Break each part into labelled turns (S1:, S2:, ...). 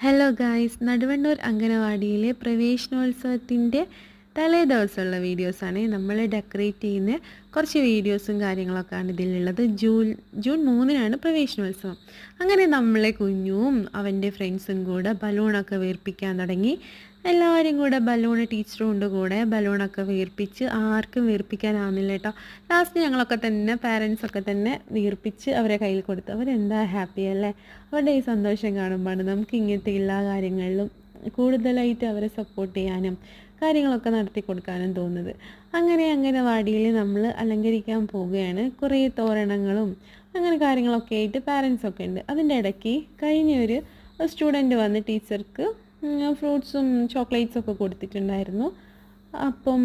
S1: Hello guys, Naduvannur അംഗനവാടിയിലെ പ്രവേശനോത്സവത്തിൻ്റെ തലേ ദിവസമുള്ള വീഡിയോസാണ് നമ്മൾ ഡെക്കറേറ്റ് ചെയ്യുന്ന കുറച്ച് വീഡിയോസും കാര്യങ്ങളൊക്കെയാണ് ഇതിലുള്ളത്. ജൂൺ 3-നാണ് പ്രവേശനോത്സവം. അങ്ങനെ നമ്മളെ കുഞ്ഞും അവൻ്റെ ഫ്രണ്ട്സും കൂടെ ബലൂണൊക്കെ വീർപ്പിക്കാൻ തുടങ്ങി. എല്ലാവരും കൂടെ ടീച്ചറും ഉണ്ട് കൂടെ ബലൂണൊക്കെ വീർപ്പിച്ച് ആർക്കും വീർപ്പിക്കാനാവുന്നില്ല കേട്ടോ. ലാസ്റ്റ് ഞങ്ങളൊക്കെ തന്നെ പാരൻസൊക്കെ തന്നെ വീർപ്പിച്ച് അവരെ കയ്യിൽ കൊടുത്തു. അവരെന്താ ഹാപ്പി അല്ലേ? അവരുടെ ഈ സന്തോഷം കാണുമ്പോഴാണ് നമുക്ക് ഇങ്ങനത്തെ എല്ലാ കാര്യങ്ങളിലും കൂടുതലായിട്ട് അവരെ സപ്പോർട്ട് ചെയ്യാനും കാര്യങ്ങളൊക്കെ നടത്തി കൊടുക്കാനും തോന്നുന്നത്. അങ്ങനെ അംഗനവാടിയിൽ നമ്മൾ അലങ്കരിക്കാൻ പോവുകയാണ്. കുറേ തോരണങ്ങളും അങ്ങനെ കാര്യങ്ങളൊക്കെ ആയിട്ട് പാരൻസൊക്കെ ഉണ്ട്. അതിൻ്റെ ഇടയ്ക്ക് കഴിഞ്ഞ ഒരു സ്റ്റുഡൻറ്റ് വന്ന് ടീച്ചർക്ക് ഫ്രൂട്ട്സും ചോക്ലേറ്റ്സൊക്കെ കൊടുത്തിട്ടുണ്ടായിരുന്നു. അപ്പം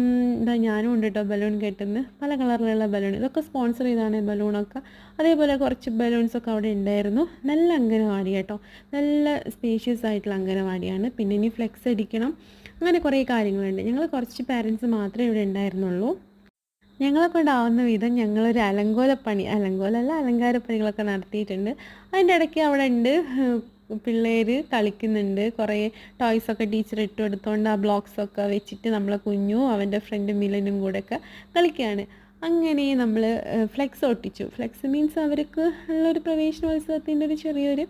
S1: ഞാനും ഉണ്ട് കേട്ടോ ബലൂൺ കെട്ടുന്നത്. പല കളറിലുള്ള ബലൂൺ, ഇതൊക്കെ സ്പോൺസർ ചെയ്താണ് ബലൂണൊക്കെ. അതേപോലെ കുറച്ച് ബലൂൺസൊക്കെ അവിടെ ഉണ്ടായിരുന്നു. നല്ല അംഗനവാടി കേട്ടോ, നല്ല സ്പേഷ്യസ് ആയിട്ടുള്ള അംഗനവാടിയാണ്. പിന്നെ ഇനി ഫ്ലെക്സ് അടിക്കണം, അങ്ങനെ കുറേ കാര്യങ്ങളുണ്ട്. ഞങ്ങൾ കുറച്ച് പാരൻസ് മാത്രമേ ഇവിടെ ഉണ്ടായിരുന്നുള്ളൂ. ഞങ്ങളെ കൊണ്ടാവുന്ന വിധം ഞങ്ങളൊരു അലങ്കാരപ്പണികളൊക്കെ നടത്തിയിട്ടുണ്ട്. അതിൻ്റെ ഇടയ്ക്ക് അവിടെ ഉണ്ട് പിള്ളേർ കളിക്കുന്നുണ്ട്. കുറേ ടോയ്സൊക്കെ ടീച്ചർ ഇട്ട് കൊടുത്തുകൊണ്ട് ആ ബ്ലോക്സൊക്കെ വെച്ചിട്ട് നമ്മളെ കുഞ്ഞു അവൻ്റെ ഫ്രണ്ട് മിലനും കൂടെയൊക്കെ കളിക്കുകയാണ്. അങ്ങനെ നമ്മൾ ഫ്ലെക്സ് ഒട്ടിച്ചു. ഫ്ലെക്സ് മീൻസ് അവർക്ക് ഉള്ളൊരു പ്രവേശനോത്സവത്തിൻ്റെ ഒരു ചെറിയൊരു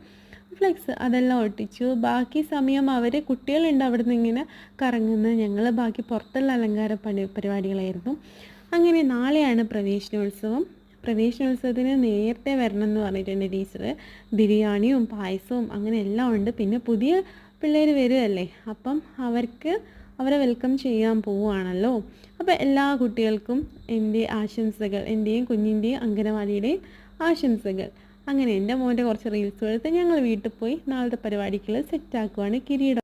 S1: ഫ്ലെക്സ്, അതെല്ലാം ഒട്ടിച്ചു. ബാക്കി സമയം കുട്ടികളുണ്ട് അവിടെ നിന്ന് ഇങ്ങനെ കറങ്ങുന്നത്. ഞങ്ങൾ ബാക്കി പുറത്തുള്ള പരിപാടികളായിരുന്നു. അങ്ങനെ നാളെയാണ് പ്രവേശനോത്സവം. പ്രവേശനോത്സവത്തിന് നേരത്തെ വരണം എന്ന് പറഞ്ഞിട്ടുണ്ട് ടീച്ചർ. ബിരിയാണിയും പായസവും അങ്ങനെ എല്ലാം ഉണ്ട്. പിന്നെ പുതിയ പിള്ളേർ വരുമല്ലേ, അപ്പം അവരെ വെൽക്കം ചെയ്യാൻ പോവുകയാണല്ലോ. അപ്പോൾ എല്ലാ കുട്ടികൾക്കും എൻ്റെ ആശംസകൾ, എൻ്റെയും കുഞ്ഞിൻ്റെയും അംഗനവാടിയുടെയും ആശംസകൾ. അങ്ങനെ എൻ്റെ മോൻ്റെ കുറച്ച് റീൽസ് എടുത്ത് ഞങ്ങൾ വീട്ടിൽ പോയി നാളത്തെ പരിപാടിക്കുള്ള സെറ്റാക്കുവാണ്. കിരീടം